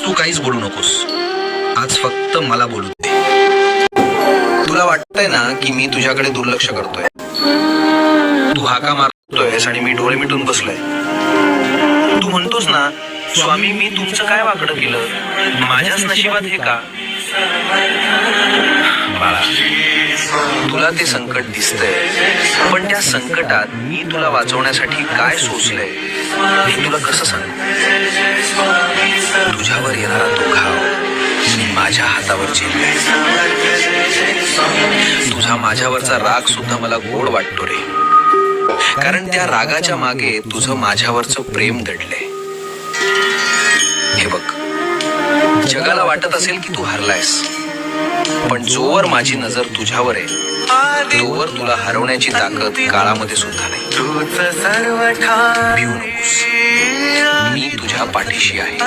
तू काहीच बोलू नकोस. आज फक्त मला बोलू दे. तुला वाटतंय ना की मी तुझ्याकडे दुर्लक्ष करतोय. तू हाका मारतोयस आणि मी डोळे मिटून बसलोय. तू म्हणतोस ना, स्वामी मी तुमचं काय वाकडं केलं, माझ्याच नशिबात हे का? बाळा, तुला ते संकट दिसतंय, पण त्या संकटात मी तुला वाचवण्यासाठी काय सोचलंय हे तुला कसं सांगू? तुझ्यावर येणारा तो घाव मी माझ्या हातावर झेललाय. तुझा माझ्यावरचा राग सुद्धा मला गोड वाटतो रे, कारण त्या रागाच्या मागे तुझं माझ्यावरचं प्रेम दडलंय. हे बघ, जगाला वाटत असेल की तू हरलायस, पण जोवर माझी नजर तुझ्यावर आहे तोवर तुला हरवण्याची ताकद काळामध्ये सुद्धा नाही. भिवू नकोस, मी तुझ्या पाठीशी आहे.